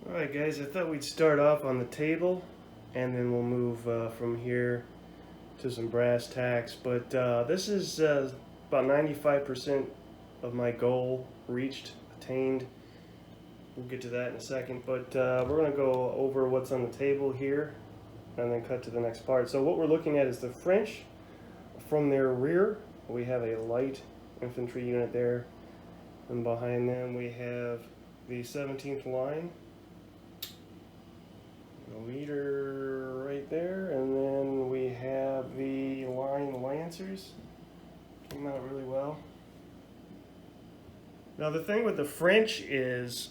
Alright guys, I thought we'd start off on the table and then we'll move from here to some brass tacks. But this is about 95% of my goal reached, attained. We'll get to that in a second. But we're going to go over what's on the table here and then cut to the next part. So what we're looking at is the French. From their rear, we have a light infantry unit there. And behind them we have the 17th line. The leader right there, and then we have the line Lancers. Came out really well. Now the thing with the French is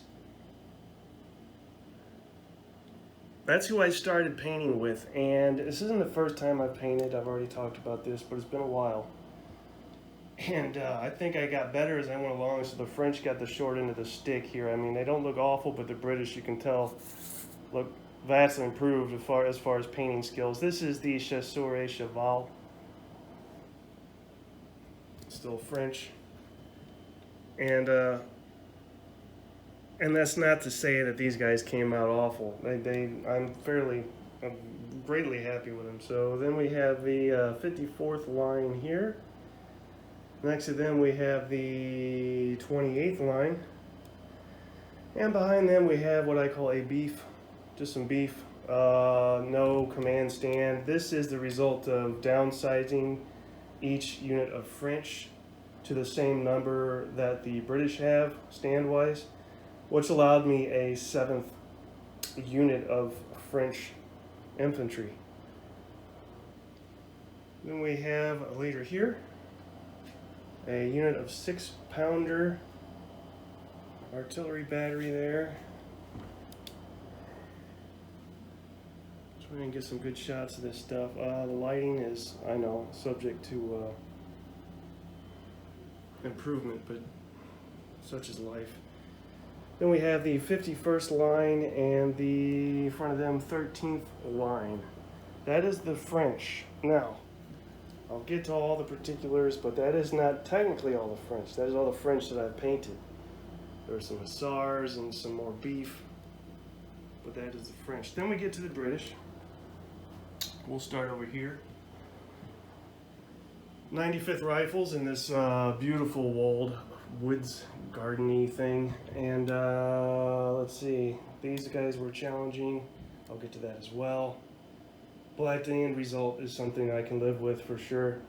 that's who I started painting with, and this isn't the first time I've painted. I've already talked about this, but it's been a while. And I think I got better as I went along, so the French got the short end of the stick here. I mean, they don't look awful, but the British, you can tell, look vastly improved as far as painting skills. This is the Chasseur Cheval. Still French. And that's not to say that these guys came out awful. I'm greatly happy with them. So then we have the 54th line here. Next to them we have the 28th line. And behind them we have what I call a beef. Just some beef, no command stand. This is the result of downsizing each unit of French to the same number that the British have stand-wise, which allowed me a 7th unit of French infantry. Then we have a leader here, a unit of 6-pounder artillery battery there. Try and get some good shots of this stuff. The lighting is, I know, subject to improvement, but such is life. Then we have the 51st line and the, in front of them, 13th line. That is the French. Now, I'll get to all the particulars, but that is not technically all the French. That is all the French that I've painted. There are some hussars and some more beef, but that is the French. Then we get to the British. We'll start over here. 95th Rifles in this beautiful walled woods gardeny thing. And let's see, these guys were challenging. I'll get to that as well. But the end result is something I can live with for sure.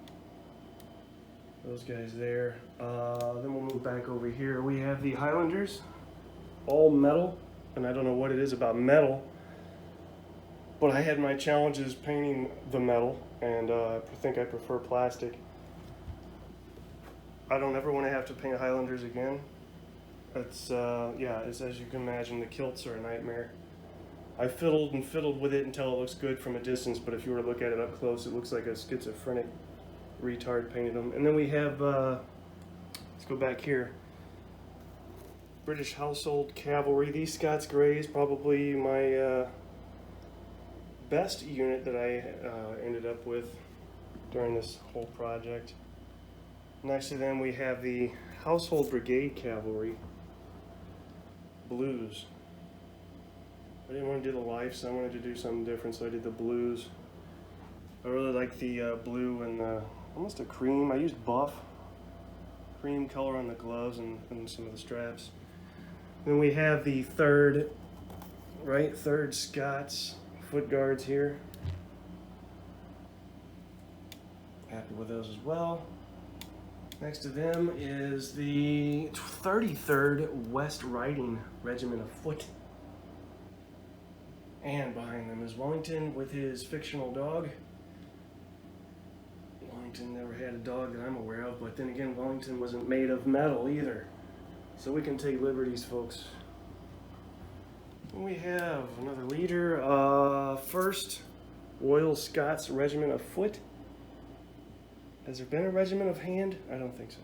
Those guys there. Then we'll move back over here. We have the Highlanders, all metal. And I don't know what it is about metal, but I had my challenges painting the metal, and I think I prefer plastic. I don't ever want to have to paint Highlanders again. It's, yeah, it's, as you can imagine, the kilts are a nightmare. I fiddled and fiddled with it until it looks good from a distance, but if you were to look at it up close, it looks like a schizophrenic retard painted them. And then we have, let's go back here. British Household Cavalry. These Scots Greys, probably my best unit that I ended up with during this whole project. Next to them we have the Household Brigade Cavalry Blues. I didn't want to do the life, so I wanted to do something different, so I did the blues. I really like the blue and almost a cream. I used buff, cream color on the gloves and some of the straps. Then we have the third Scots foot guards here. Happy with those as well. Next to them is the 33rd West Riding Regiment of Foot. And behind them is Wellington with his fictional dog. Wellington never had a dog that I'm aware of, but then again, Wellington wasn't made of metal either. So we can take liberties, folks. We have another leader, 1st Royal Scots Regiment of Foot. Has there been a regiment of hand? I don't think so.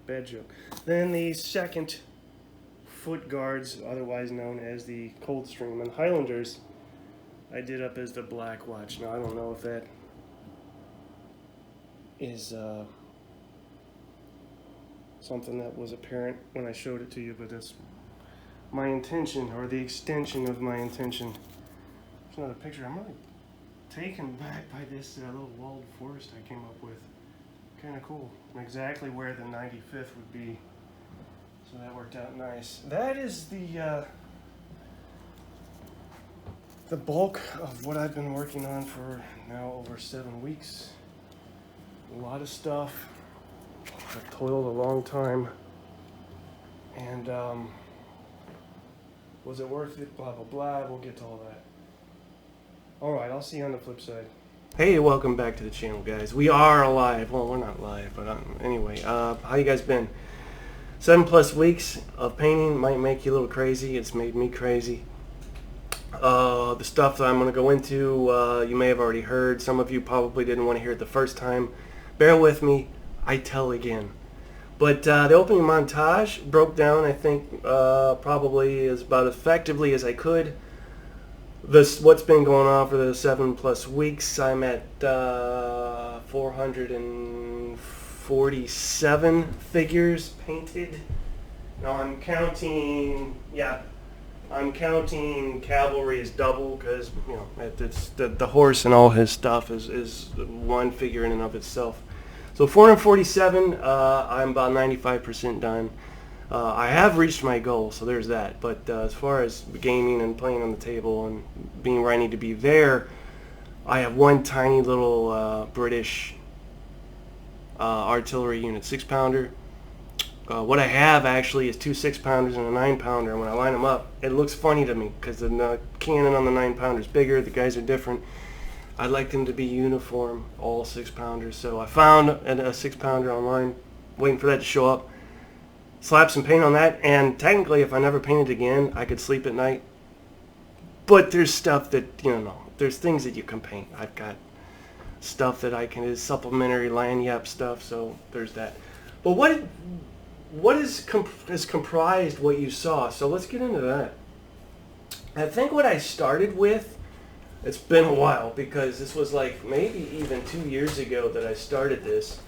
Bad joke. Then the 2nd Foot Guards, otherwise known as the Coldstream, and Highlanders I did up as the Black Watch. Now I don't know if that is something that was apparent when I showed it to you, but that's my intention, or the extension of my intention. There's another picture. I'm really taken back by this little walled forest I came up with. Kind of cool. Exactly where the 95th would be. So that worked out nice. That is the bulk of what I've been working on for now over 7 weeks. A lot of stuff. I've toiled a long time. And was it worth it? Blah, blah, blah. We'll get to all that. Alright, I'll see you on the flip side. Hey, welcome back to the channel, guys. We are alive. Well, we're not live, but anyway, how you guys been? 7+ weeks of painting might make you a little crazy. It's made me crazy. The stuff that I'm going to go into, you may have already heard. Some of you probably didn't want to hear it the first time. Bear with me. I tell again. But the opening montage broke down, I think, probably as about effectively as I could. What's been going on for the 7+ weeks. I'm at 447 figures painted. Now I'm counting, I'm counting cavalry as double because, you know, it's the horse and all his stuff is one figure in and of itself. So 447, I'm about 95% done. I have reached my goal, so there's that. But as far as gaming and playing on the table and being where I need to be there, I have one tiny little British artillery unit 6-pounder. What I have actually is 2 6-pounders and a 9-pounder. And when I line them up, it looks funny to me because the cannon on the 9-pounder is bigger. The guys are different. I'd like them to be uniform, all 6-pounders. So I found a 6-pounder online, waiting for that to show up. Slap some paint on that, and technically if I never painted again, I could sleep at night. But there's stuff that, there's things that you can paint. I've got stuff that I can, is supplementary lanyap stuff, so there's that. But what is comprised what you saw? So let's get into that. I think what I started with, it's been a while because this was like maybe even 2 years ago that I started this.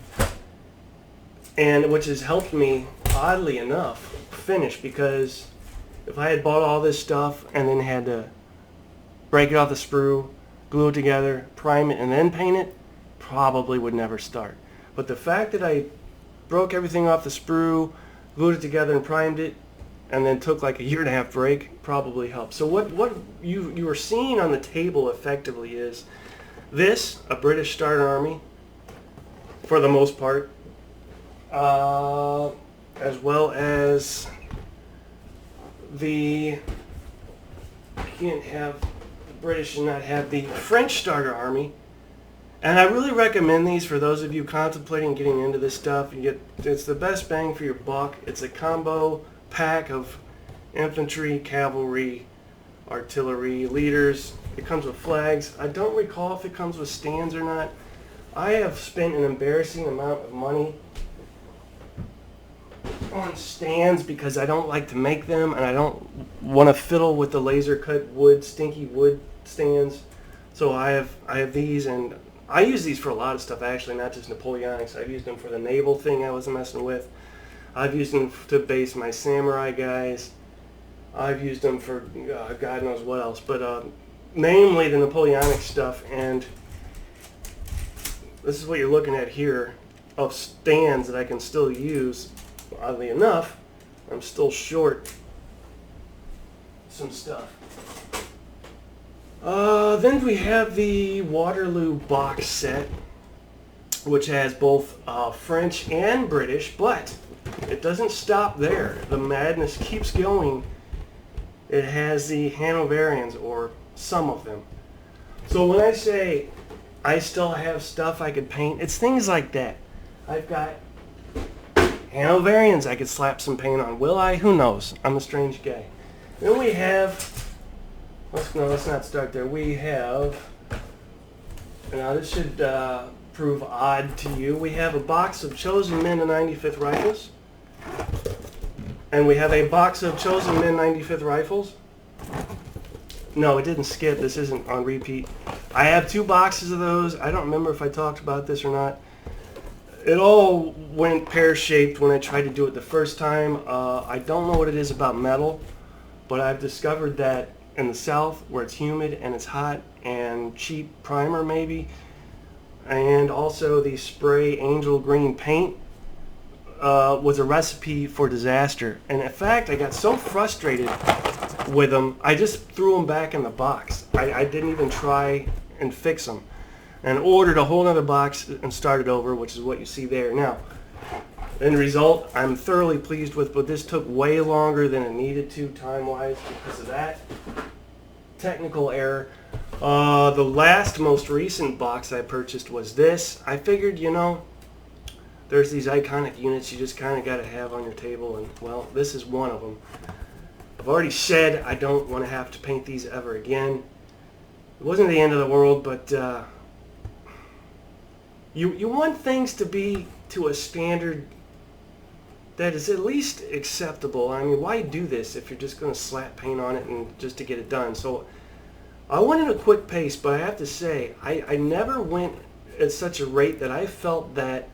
And which has helped me, oddly enough, finish, because if I had bought all this stuff and then had to break it off the sprue, glue it together, prime it, and then paint it, probably would never start. But the fact that I broke everything off the sprue, glued it together and primed it, and then took like a 1.5 year break probably helped. So what you are seeing on the table effectively is this, a British Start Army, for the most part. As well as you can't have the British and not have the French Starter Army. And I really recommend these for those of you contemplating getting into this stuff. It's the best bang for your buck. It's a combo pack of infantry, cavalry, artillery, leaders. It comes with flags. I don't recall if it comes with stands or not. I have spent an embarrassing amount of money on stands because I don't like to make them, and I don't want to fiddle with the laser cut wood, stinky wood stands. So I have these, and I use these for a lot of stuff actually, not just Napoleonics. I've used them for the naval thing I was messing with. I've used them to base my samurai guys. I've used them for God knows what else, but namely the Napoleonic stuff. And this is what you're looking at here of stands that I can still use. Oddly enough, I'm still short some stuff. Then we have the Waterloo box set, which has both French and British, but it doesn't stop there. The madness keeps going. It has the Hanoverians, or some of them. So when I say I still have stuff I could paint, it's things like that. I've got Hanoverians I could slap some paint on. Will I? Who knows? I'm a strange guy. Then we have, let's not start there. We have, now this should prove odd to you. We have a box of Chosen Men and 95th rifles. And we have a box of Chosen Men 95th rifles. No, it didn't skip. This isn't on repeat. I have 2 boxes of those. I don't remember if I talked about this or not. It all went pear-shaped when I tried to do it the first time. I don't know what it is about metal, but I've discovered that in the South, where it's humid and it's hot, and cheap primer maybe, and also the spray Angel Green paint was a recipe for disaster. And in fact, I got so frustrated with them, I just threw them back in the box. I didn't even try and fix them, and ordered a whole other box and started over, which is what you see there. Now, end result, I'm thoroughly pleased with, but this took way longer than it needed to time-wise because of that technical error. The last, most recent box I purchased was this. I figured, you know, there's these iconic units you just kind of got to have on your table, and, well, this is one of them. I've already said I don't want to have to paint these ever again. It wasn't the end of the world, but you want things to be to a standard that is at least acceptable. I mean, why do this if you're just going to slap paint on it and just to get it done? So I went at a quick pace, but I have to say, I never went at such a rate that I felt that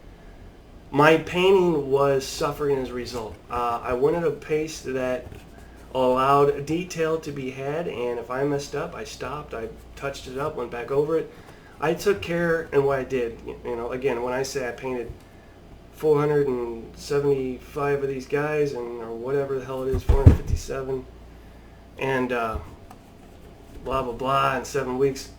my painting was suffering as a result. I went at a pace that allowed detail to be had, and if I messed up, I stopped, I touched it up, went back over it. I took care in what I did. You know, again, when I say I painted 475 of these guys, and or whatever the hell it is, 457, and blah blah blah in 7 weeks.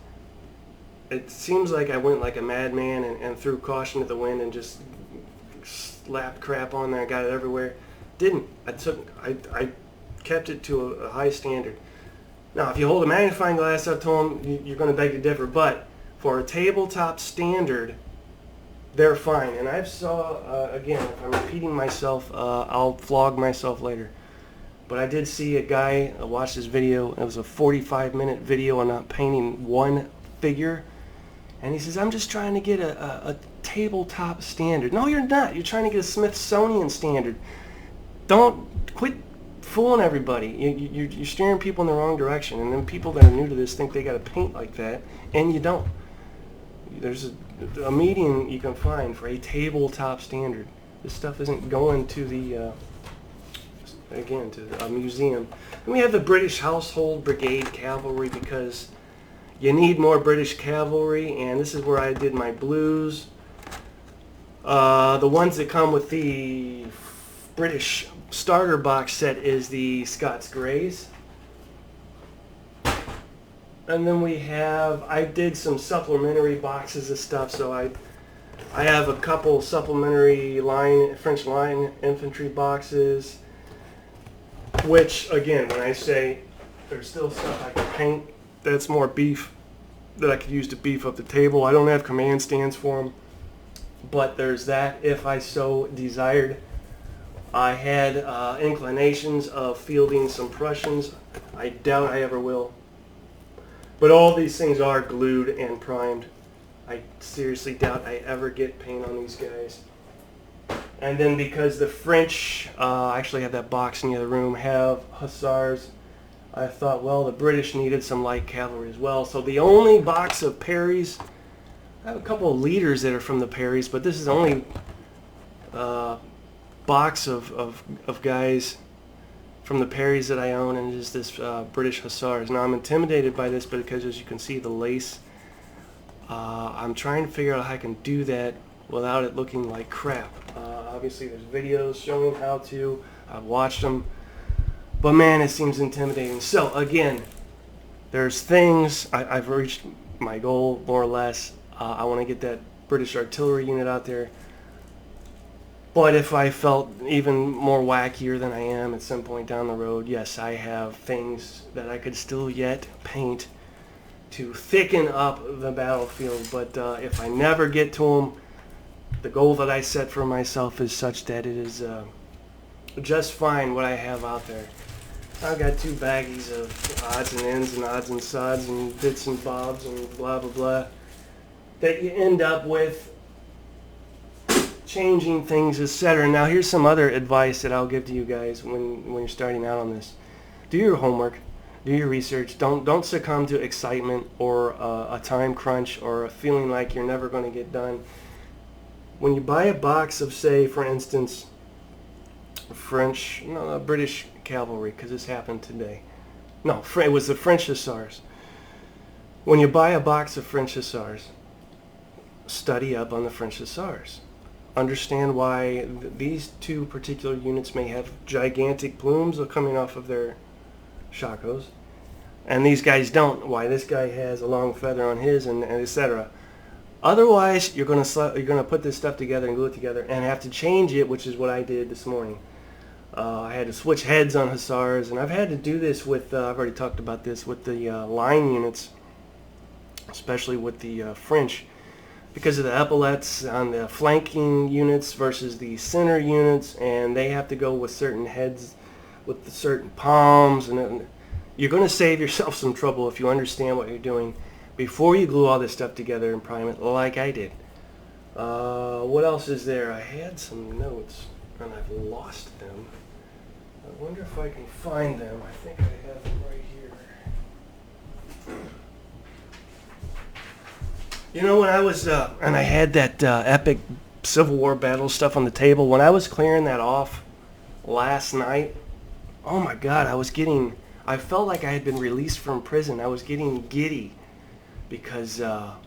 It seems like I went like a madman and threw caution to the wind and just slapped crap on there, got it everywhere. Didn't. I kept it to a high standard. Now, if you hold a magnifying glass up to them, you're going to beg to differ, but for a tabletop standard, they're fine. And I saw, again, if I'm repeating myself, I'll flog myself later. But I did see a guy watch this video. It was a 45-minute video on not painting one figure. And he says, I'm just trying to get a tabletop standard. No, you're not. You're trying to get a Smithsonian standard. Don't quit fooling everybody. You're steering people in the wrong direction. And then people that are new to this think they got to paint like that, and you don't. There's a median you can find for a tabletop standard. This stuff isn't going to the, again, to a museum. And we have the British Household Brigade Cavalry because you need more British cavalry, and this is where I did my blues. The ones that come with the British starter box set is the Scots Greys. And then we have, I did some supplementary boxes of stuff, so I have a couple supplementary French line infantry boxes, which, again, when I say there's still stuff I can paint, that's more beef that I could use to beef up the table. I don't have command stands for them, but there's that if I so desired. I had inclinations of fielding some Prussians. I doubt I ever will. But all these things are glued and primed. I seriously doubt I ever get paint on these guys. And then because the French, I actually have that box in the other room, have hussars, I thought, well, the British needed some light cavalry as well. So the only box of Perrys, I have a couple of leaders that are from the Perrys, but this is the only box of guys from the Perrys that I own, and just this British Hussars. Now I'm intimidated by this because, as you can see, the lace, I'm trying to figure out how I can do that without it looking like crap. Obviously there's videos showing how to, I've watched them, but man, it seems intimidating. So again, there's things, I've reached my goal more or less. I want to get that British artillery unit out there. But if I felt even more wackier than I am at some point down the road, yes, I have things that I could still yet paint to thicken up the battlefield. But if I never get to them, the goal that I set for myself is such that it is just fine what I have out there. I've got two baggies of odds and ends and odds and sods and bits and bobs and blah blah blah that you end up with changing things, etc. Now here's some other advice that I'll give to you guys when you're starting out on this. Do your homework, do your research. Don't succumb to excitement or a time crunch or a feeling like you're never going to get done. When you buy a box of, say, for instance, British cavalry, because this happened today. No, it was the French Hussars. When you buy a box of French Hussars, study up on the French Hussars. Understand why these two particular units may have gigantic plumes coming off of their shakos, and these guys don't. Why this guy has a long feather on his, and etc. Otherwise, you're gonna put this stuff together and glue it together, and have to change it, which is what I did this morning. I had to switch heads on Hussars, and I've had to do this with. I've already talked about this with the line units, especially with the French, because of the epaulettes on the flanking units versus the center units, and they have to go with certain heads with the certain palms, and you're going to save yourself some trouble if you understand what you're doing before you glue all this stuff together and prime it like I did. What else is there? I had some notes and I've lost them. I wonder if I can find them. I think I have them right here. You know, when I was, and I had that epic Civil War battle stuff on the table, when I was clearing that off last night, oh my God, I felt like I had been released from prison. I was getting giddy because I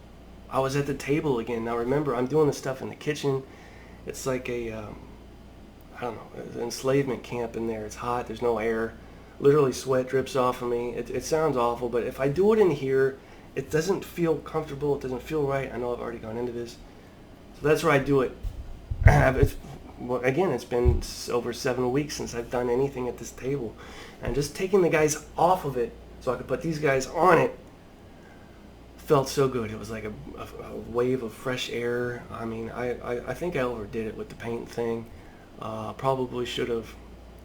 was at the table again. Now remember, I'm doing this stuff in the kitchen. It's like a, I don't know, an enslavement camp in there. It's hot, there's no air. Literally sweat drips off of me. It sounds awful, but if I do it in here, it doesn't feel comfortable. It doesn't feel right. I know I've already gone into this. So that's where I do it. Again, it's been over 7 weeks since I've done anything at this table. And just taking the guys off of it so I could put these guys on it felt so good. It was like a wave of fresh air. I mean, I think I overdid it with the paint thing. Probably should have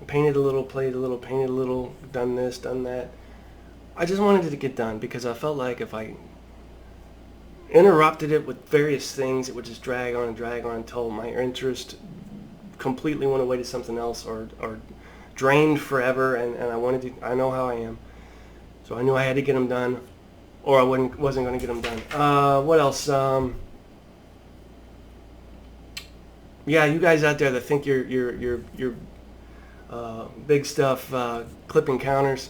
painted a little, played a little, painted a little, done this, done that. I just wanted it to get done because I felt like if I interrupted it with various things, it would just drag on until my interest completely went away to something else or drained forever, and I know how I am. So I knew I had to get them done or I wasn't going to get them done. What else? Yeah, you guys out there that think you're big stuff, clipping counters,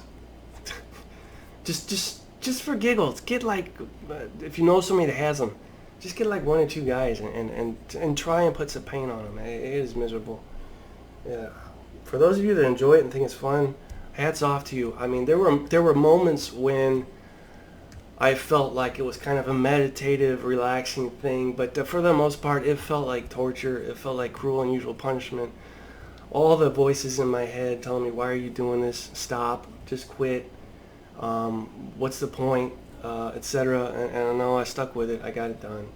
just for giggles, get like, if you know somebody that has them, just get like 1 or 2 guys and try and put some paint on them. It is miserable. Yeah. For those of you that enjoy it and think it's fun, hats off to you. I mean, there were moments when I felt like it was kind of a meditative, relaxing thing, but for the most part, it felt like torture. It felt like cruel, unusual punishment. All the voices in my head telling me, why are you doing this? Stop. Just quit. What's the point? Etc. And I know I stuck with it. I got it done.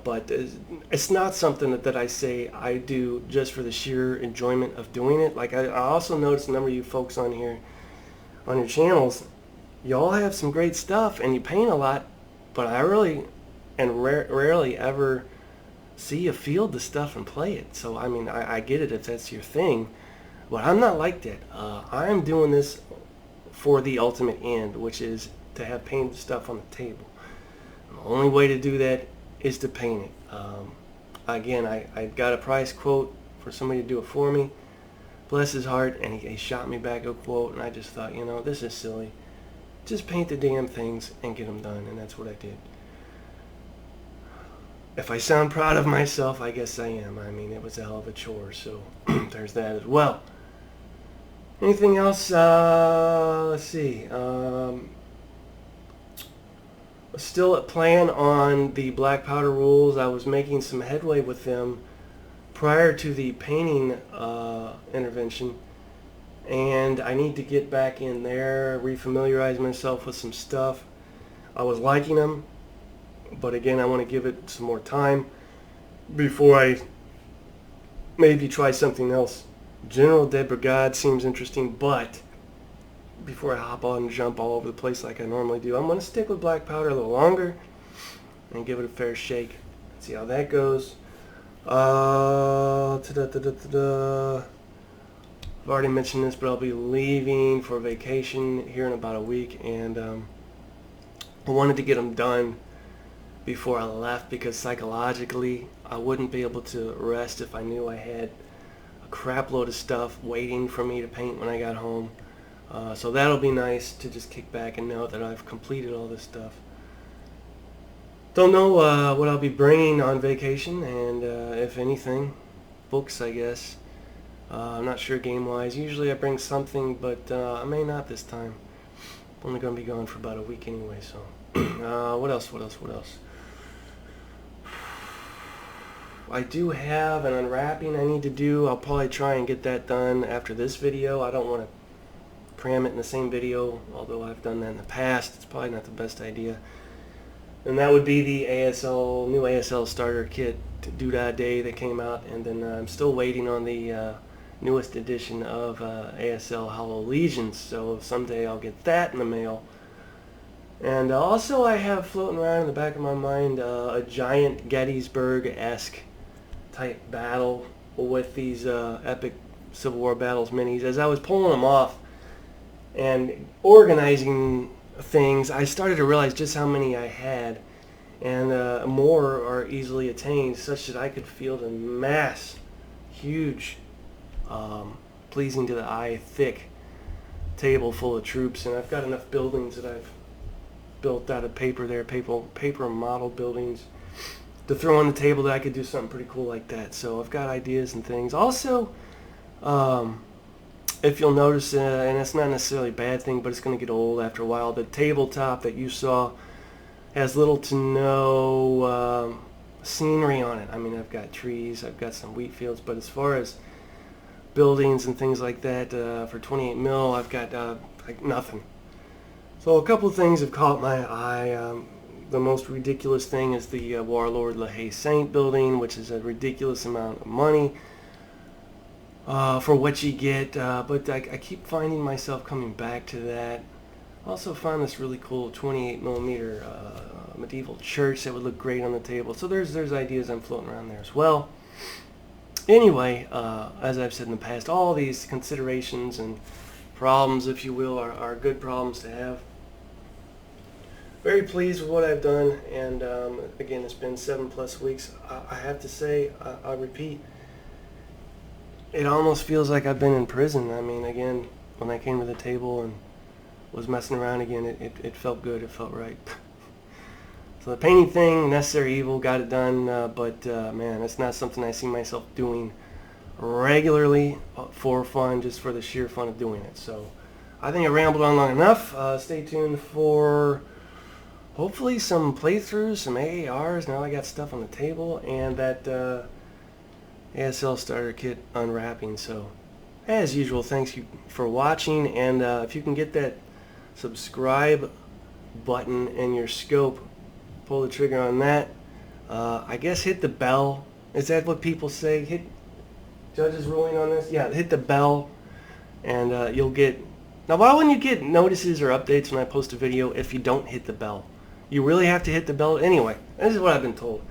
But it's not something that I say I do just for the sheer enjoyment of doing it. Like I also noticed a number of you folks on here, on your channels, you all have some great stuff and you paint a lot, but I really and rarely ever see you field the stuff and play it. So I mean, I get it if that's your thing, but I'm not like that. I'm doing this for the ultimate end, which is to have painted stuff on the table. The only way to do that is to paint it. Again, I got a price quote for somebody to do it for me. Bless his heart, and he shot me back a quote, and I just thought, you know, this is silly. Just paint the damn things and get them done, and that's what I did. If I sound proud of myself, I guess I am. I mean, it was a hell of a chore, so there's that as well. Anything else? Let's see. Still at plan on the black powder rules. I was making some headway with them prior to the painting intervention, and I need to get back in there, refamiliarize myself with some stuff. I was liking them, but again, I want to give it some more time before I maybe try something else. General de Brigade seems interesting, but before I hop on and jump all over the place like I normally do, I'm going to stick with black powder a little longer and give it a fair shake. See how that goes. I've already mentioned this, but I'll be leaving for vacation here in about a week, and I wanted to get them done before I left because psychologically I wouldn't be able to rest if I knew I had a crap load of stuff waiting for me to paint when I got home. So that'll be nice to just kick back and know that I've completed all this stuff. Don't know what I'll be bringing on vacation, and if anything, books, I guess. I'm not sure game-wise. Usually I bring something, but I may not this time. I'm only going to be gone for about a week anyway, so. What else? I do have an unwrapping I need to do. I'll probably try and get that done after this video. I don't want to cram it in the same video, although I've done that in the past. It's probably not the best idea. And that would be the new ASL starter kit, Doodah Day, that came out. And then I'm still waiting on the newest edition of ASL Hollow Legions, so someday I'll get that in the mail. And also I have floating around in the back of my mind a giant Gettysburg-esque type battle with these epic Civil War battles minis. As I was pulling them off and organizing things, I started to realize just how many I had, and more are easily attained, such that I could field a mass, huge, pleasing to the eye, thick table full of troops. And I've got enough buildings that I've built out of paper there, paper model buildings, to throw on the table that I could do something pretty cool like that. So I've got ideas and things. Also, if you'll notice, and it's not necessarily a bad thing, but it's going to get old after a while, the tabletop that you saw has little to no scenery on it. I mean, I've got trees, I've got some wheat fields, but as far as buildings and things like that, for 28 mil, I've got like nothing. So a couple of things have caught my eye. The most ridiculous thing is the Warlord LaHaye Saint building, which is a ridiculous amount of money for what you get, but I keep finding myself coming back to that. Also found this really cool 28 millimeter medieval church that would look great on the table. So there's ideas I'm floating around there as well. Anyway, as I've said in the past, all these considerations and problems, if you will, are good problems to have. Very pleased with what I've done, and again, it's been 7+ weeks. I have to say, I repeat, it almost feels like I've been in prison. I mean, again, when I came to the table and was messing around again, it felt good, it felt right. So the painting thing, necessary evil, got it done, but man, it's not something I see myself doing regularly for fun, just for the sheer fun of doing it. So I think I rambled on long enough. Stay tuned for hopefully some playthroughs, some AARs, now I got stuff on the table, and that ASL starter kit unwrapping. So as usual, thanks you for watching, and if you can get that subscribe button in your scope, pull the trigger on that. I guess hit the bell. Is that what people say? Hit judge's ruling on this? Yeah, hit the bell, and you'll get... Now, why wouldn't you get notices or updates when I post a video if you don't hit the bell? You really have to hit the bell anyway. This is what I've been told.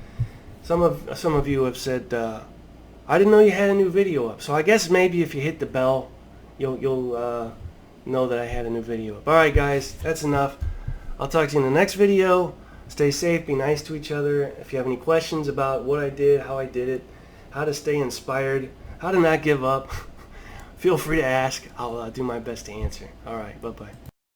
Some of you have said, I didn't know you had a new video up. So I guess maybe if you hit the bell, you'll know that I had a new video up. All right, guys, that's enough. I'll talk to you in the next video. Stay safe, be nice to each other. If you have any questions about what I did, how I did it, how to stay inspired, how to not give up, feel free to ask. I'll do my best to answer. All right, bye-bye.